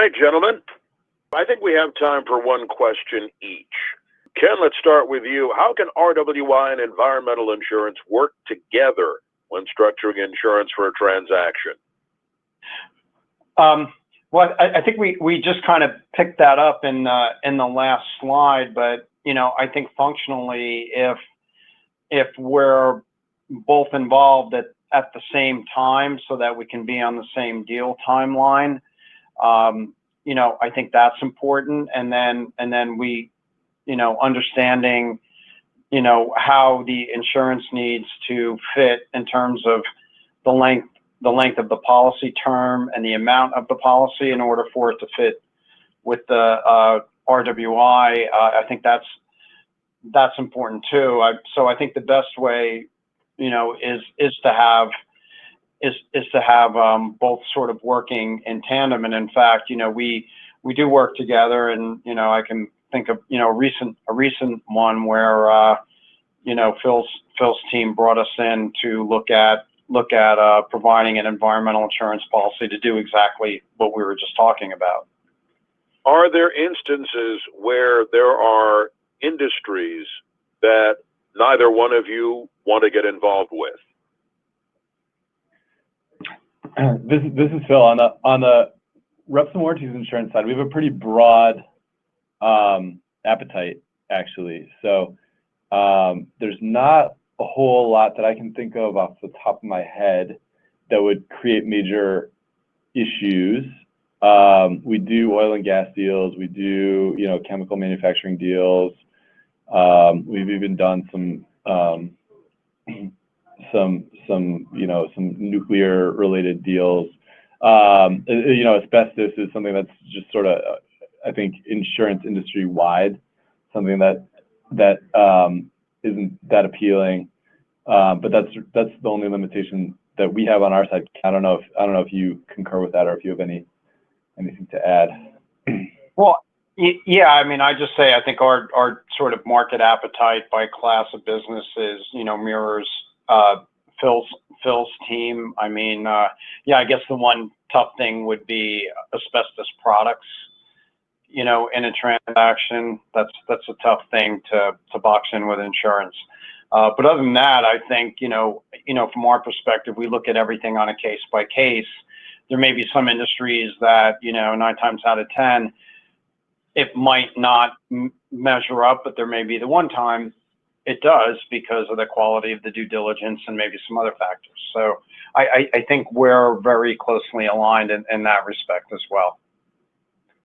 right, gentlemen. I think we have time for one question each. Ken, let's start with you. How can RWI and environmental insurance work together when structuring insurance for a transaction? Well, I think we just kind of picked that up in the last slide, but I think functionally, if we're both involved at the same time, so that we can be on the same deal timeline, I think that's important. And then we, understanding, how the insurance needs to fit in terms of the length of the policy term and the amount of the policy in order for it to fit with the RWI. I think that's important too. So I think the best way, is to have both sort of working in tandem. And in fact, we do work together, and I can think of a recent one where Phil's team brought us in to look at providing an environmental insurance policy to do exactly what we were just talking about. Are there instances where there are industries that neither one of you want to get involved with? This is Phil. On the reps and warranties insurance side, we have a pretty broad appetite, actually. So there's not a whole lot that I can think of off the top of my head that would create major issues. We do oil and gas deals. We do, chemical manufacturing deals. We've even done some nuclear related deals. Asbestos is something that's just sort of, I think, insurance industry wide, something that isn't that appealing. But that's the only limitation that we have on our side. I don't know if you concur with that, or if you have anything to add. Well, yeah, I just say I think our sort of market appetite by class of businesses, mirrors Phil's team. I guess the one tough thing would be asbestos products. In a transaction, that's a tough thing to box in with insurance. But other than that, I think from our perspective, we look at everything on a case by case. There may be some industries that 9 times out of 10 it might not measure up, but there may be the one time it does because of the quality of the due diligence and maybe some other factors. So I think we're very closely aligned in that respect as well.